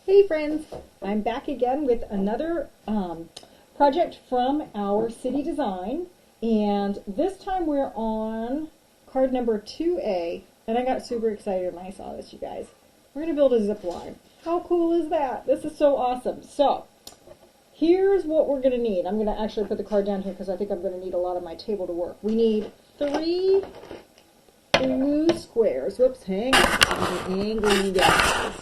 Hey friends, I'm back again with another project from our city design, and this time we're on card number 2A, and I got super excited when I saw this, you guys. We're going to build a zip line. How cool is that? This is so awesome. So, here's what we're going to need. I'm going to actually put the card down here because I think I'm going to need a lot of my table to work. We need 3 blue squares. Whoops, hang on. I'm angry, you guys.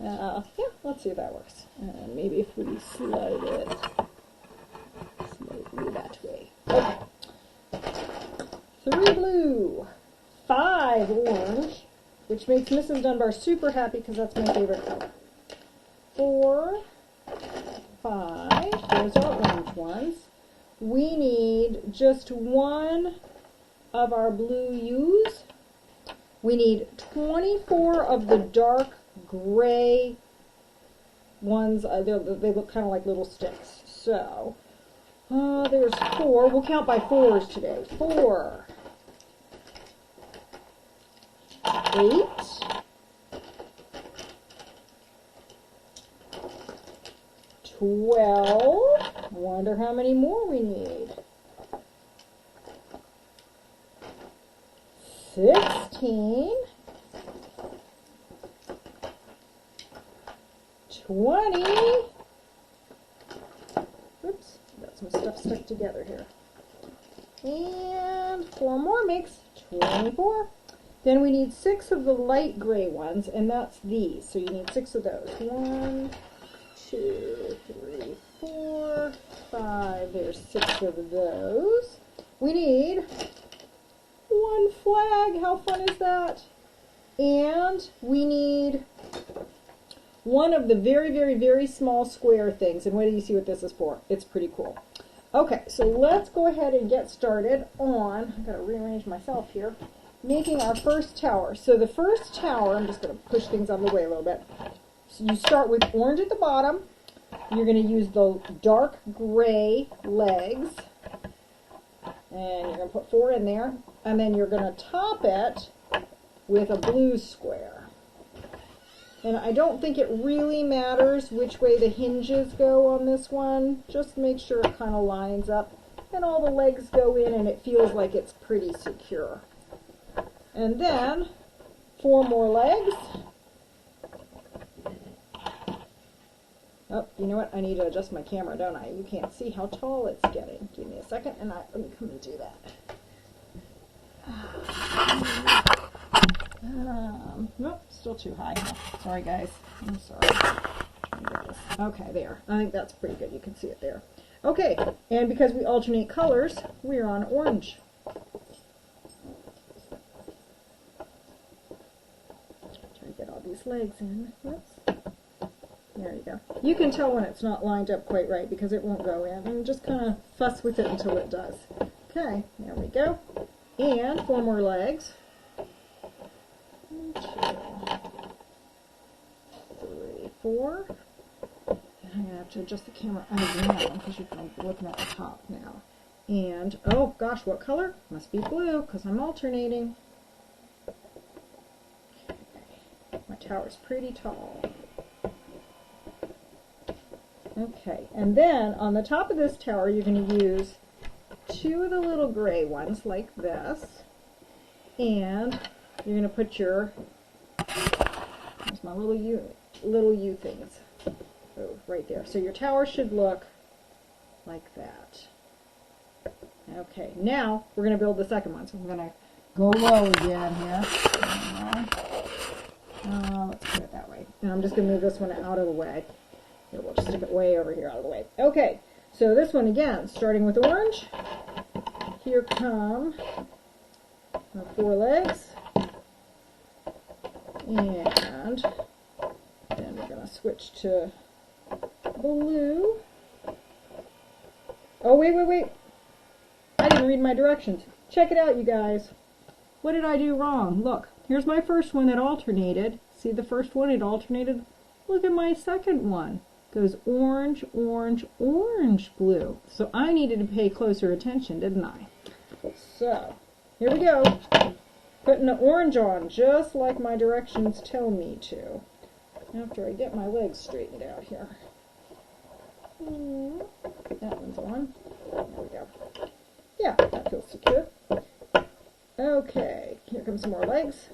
Yeah, let's see if that works. And maybe if we slide it slightly that way. Okay. 3 blue, 5 orange, which makes Mrs. Dunbar super happy because that's my favorite color. 4, 5, those are orange ones. We need just 1 of our blue U's. We need 24 of the dark gray ones. They look kind of like little sticks. So, there's 4. We'll count by 4s today. 4, 8, 12. Wonder how many more we need. 16. 20. Oops, got some stuff stuck together here. And 4 more makes 24. Then we need 6 of the light gray ones, and that's these. So you need 6 of those. 1, 2, 3, 4, 5. There's 6 of those. We need 1 flag. How fun is that? And we need 1 of the very, very, very small square things. And wait till you see what this is for. It's pretty cool. Okay, so let's go ahead and get started on, I've got to rearrange myself here, making our first tower. So the first tower, I'm just going to push things out of the way a little bit. So you start with orange at the bottom. You're going to use the dark gray legs. And you're going to put 4 in there. And then you're going to top it with a blue square. And I don't think it really matters which way the hinges go on this one. Just make sure it kind of lines up and all the legs go in and it feels like it's pretty secure. And then 4 more legs. Oh, you know what? I need to adjust my camera, don't I? You can't see how tall it's getting. Give me a second and let me come and do that. Nope, still too high. Sorry, guys. I'm sorry. Okay, there. I think that's pretty good. You can see it there. Okay, and because we alternate colors, we're on orange. Try to get all these legs in. Whoops. There you go. You can tell when it's not lined up quite right because it won't go in. And just kind of fuss with it until it does. Okay, there we go. And 4 more legs. 1, 2, 3, 4. And I'm going to have to adjust the camera down because you're looking at the top now. And, oh gosh, what color? Must be blue because I'm alternating. Okay. My tower's pretty tall. Okay, and then on the top of this tower you're going to use 2 of the little gray ones like this. And you're going to put your, there's my little U things. Oh, right there. So your tower should look like that. Okay, now we're going to build the second one. So I'm going to go low again here. Let's put it that way. And I'm just going to move this one out of the way. Here, we'll just stick it way over here out of the way. Okay, so this one again, starting with orange. Here come our 4 legs. And then we're going to switch to blue. Oh, wait. I didn't read my directions. Check it out, you guys. What did I do wrong? Look, here's my first one that alternated. See the first one? It alternated. Look at my second one. Goes orange, orange, orange, blue. So I needed to pay closer attention, didn't I? So, here we go. Putting the orange on, just like my directions tell me to. after I get my legs straightened out here. That one's on. There we go. Yeah, that feels secure. Okay, here comes some more legs.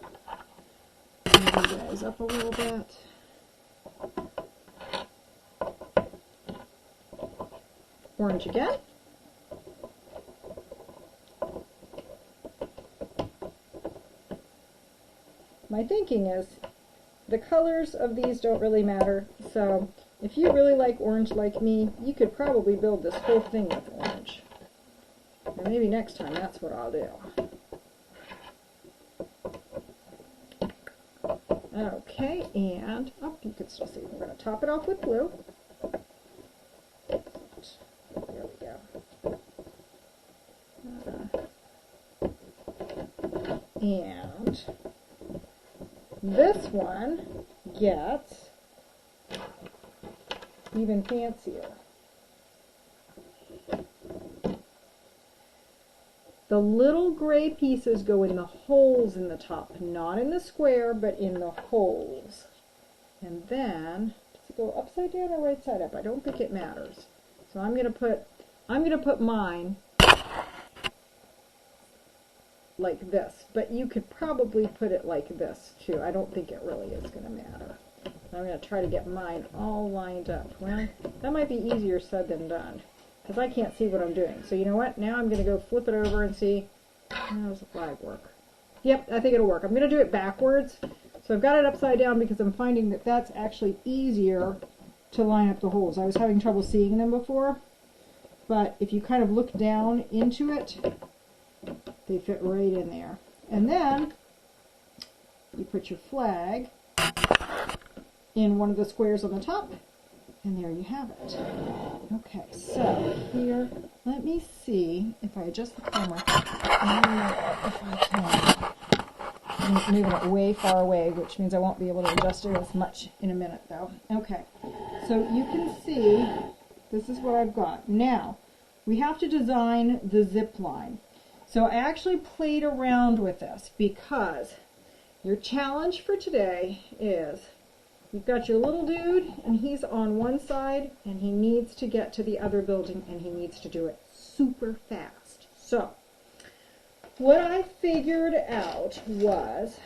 Move you guys up a little bit. Orange again. My thinking is the colors of these don't really matter, so if you really like orange like me, you could probably build this whole thing with orange. And maybe next time that's what I'll do. Okay, and oh, you can still see. We're going to top it off with blue. There we go. And this one gets even fancier. The little gray pieces go in the holes in the top, not in the square, but in the holes. And then, does it go upside down or right side up? I don't think it matters. So I'm gonna put mine like this, but you could probably put it like this too. I don't think it really is gonna matter. I'm gonna try to get mine all lined up. Well, that might be easier said than done, because I can't see what I'm doing. So you know what? Now I'm going to go flip it over and see how does the flag work. Yep, I think it'll work. I'm going to do it backwards. So I've got it upside down because I'm finding that that's actually easier to line up the holes. I was having trouble seeing them before, but if you kind of look down into it, they fit right in there. And then you put your flag in one of the squares on the top, and there you have it. Okay, so here, let me see if I adjust the camera. I don't know if I can. I'm moving it way far away, which means I won't be able to adjust it as much in a minute, though. Okay, so you can see this is what I've got. Now, we have to design the zip line. So I actually played around with this because your challenge for today is you've got your little dude, and he's on one side, and he needs to get to the other building, and he needs to do it super fast. So, what I figured out was,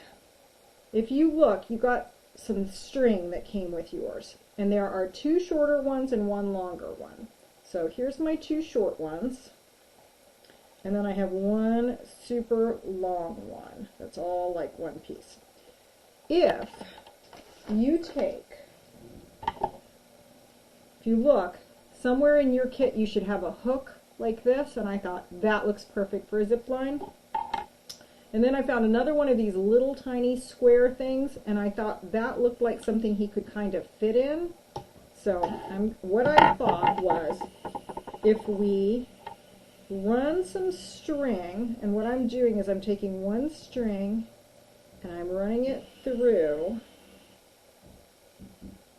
if you look, you got some string that came with yours, and there are 2 shorter ones and 1 longer one. So here's my 2 short ones, and then I have 1 super long one. That's all like one piece. If you look, somewhere in your kit you should have a hook like this, and I thought that looks perfect for a zip line. And then I found another one of these little tiny square things, and I thought that looked like something he could kind of fit in. So what I thought was, if we run some string, and what I'm doing is I'm taking 1 string and I'm running it through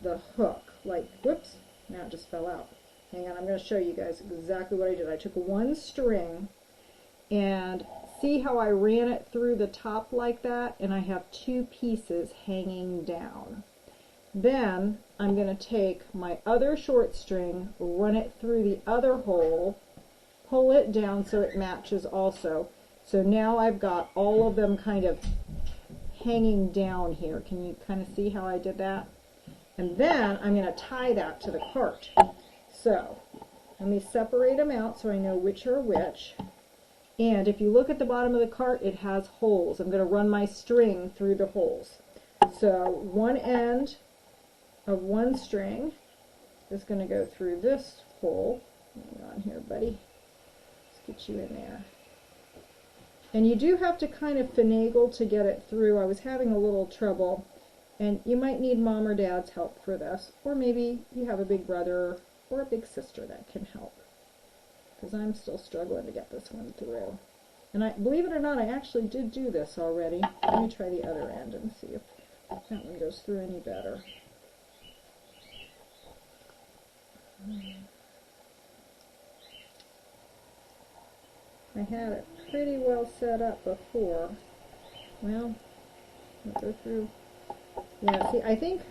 the hook, like, whoops, now it just fell out. Hang on, I'm going to show you guys exactly what I did. I took 1 string, and see how I ran it through the top like that, and I have 2 pieces hanging down. Then I'm going to take my other short string, run it through the other hole, pull it down so it matches also. So now I've got all of them kind of hanging down here. Can you kind of see how I did that? And then I'm going to tie that to the cart. So let me separate them out so I know which are which. And if you look at the bottom of the cart, it has holes. I'm going to run my string through the holes. So one end of 1 string is going to go through this hole. Hang on here, buddy. Let's get you in there. And you do have to kind of finagle to get it through. I was having a little trouble. And you might need Mom or Dad's help for this. Or maybe you have a big brother or a big sister that can help. Because I'm still struggling to get this one through. And believe it or not, I actually did do this already. Let me try the other end and see if that one goes through any better. I had it pretty well set up before. Well, I'll go through. Yeah, see, I think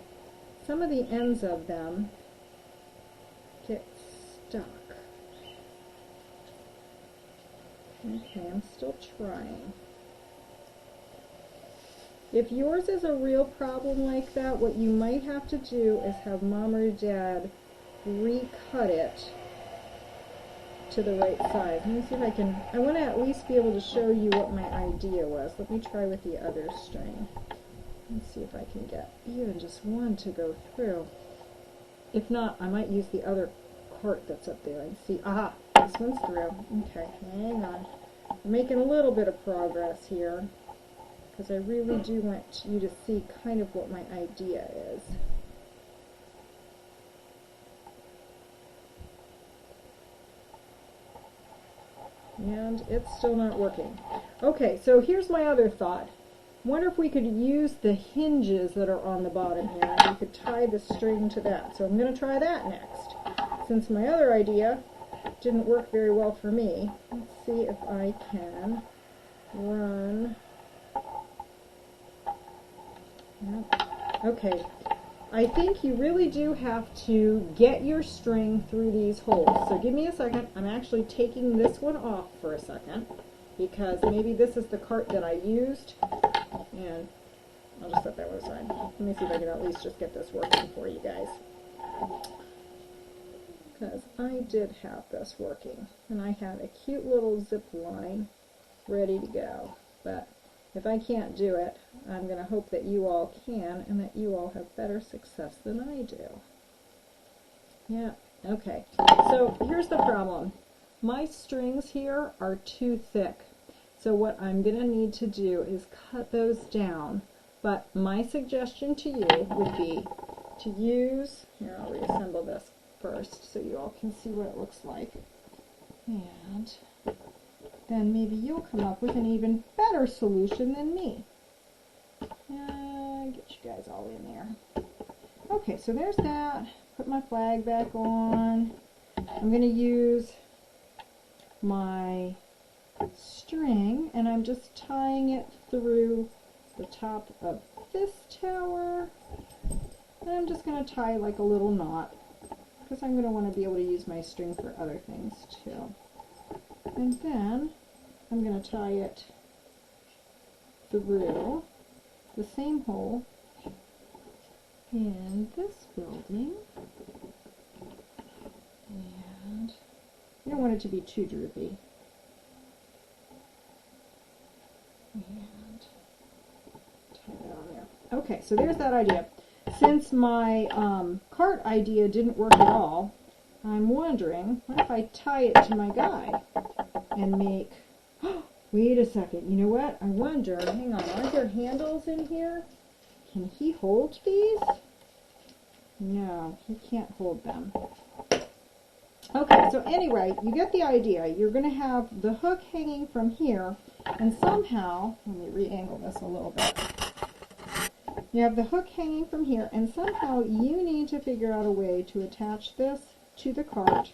some of the ends of them get stuck. Okay, I'm still trying. If yours is a real problem like that, what you might have to do is have Mom or Dad recut it to the right size. Let me see if I can, I want to at least be able to show you what my idea was. Let me try with the other string. Let's see if I can get even just one to go through. If not, I might use the other cart that's up there and see, aha, this one's through. Okay, hang on. I'm making a little bit of progress here, because I really do want you to see kind of what my idea is. And it's still not working. Okay, so here's my other thought. Wonder if we could use the hinges that are on the bottom here, and we could tie the string to that. So I'm going to try that next. Since my other idea didn't work very well for me, let's see if I can run. Okay, I think you really do have to get your string through these holes. So give me a second. I'm actually taking this one off for a second, because maybe this is the cart that I used, and I'll just set that one aside. Let me see if I can at least just get this working for you guys, because I did have this working, and I had a cute little zip line ready to go. But if I can't do it, I'm going to hope that you all can, and that you all have better success than I do. Yeah, okay. So here's the problem. My strings here are too thick. So what I'm going to need to do is cut those down. But my suggestion to you would be to use, here I'll reassemble this first so you all can see what it looks like. And then maybe you'll come up with an even better solution than me. Get you guys all in there. Okay, so there's that. Put my flag back on. I'm going to use my string, and I'm just tying it through the top of this tower. And I'm just going to tie like a little knot, because I'm going to want to be able to use my string for other things too. And then I'm going to tie it through the same hole in this building. And you don't want it to be too droopy. And tie that on there. Okay, so there's that idea. Since my cart idea didn't work at all, I'm wondering, what if I tie it to my guy and make, wait a second, you know what? I wonder, hang on, aren't there handles in here? Can he hold these? No, he can't hold them. Okay, so anyway, you get the idea. You're going to have the hook hanging from here, and somehow, let me re-angle this a little bit. You have the hook hanging from here, and somehow you need to figure out a way to attach this to the cart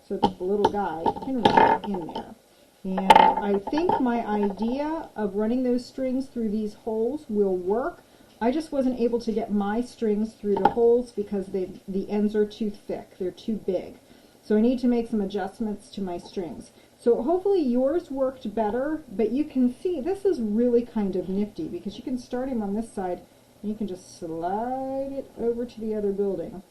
so that the little guy can run in there. And I think my idea of running those strings through these holes will work. I just wasn't able to get my strings through the holes because the ends are too thick. They're too big. So I need to make some adjustments to my strings. So hopefully yours worked better, but you can see this is really kind of nifty because you can start him on this side and you can just slide it over to the other building.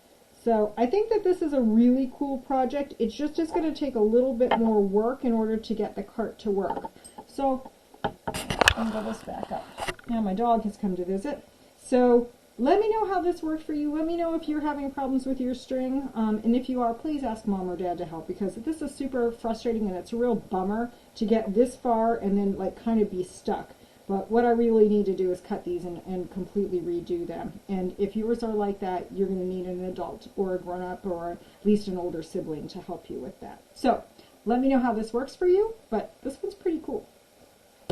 So I think that this is a really cool project. It's just going to take a little bit more work in order to get the cart to work. So I'll go this back up. Now my dog has come to visit. So let me know how this worked for you. Let me know if you're having problems with your string. And if you are, please ask Mom or Dad to help, because this is super frustrating and it's a real bummer to get this far and then like kind of be stuck. But what I really need to do is cut these and completely redo them. And if yours are like that, you're going to need an adult or a grown-up or at least an older sibling to help you with that. So let me know how this works for you, but this one's pretty cool.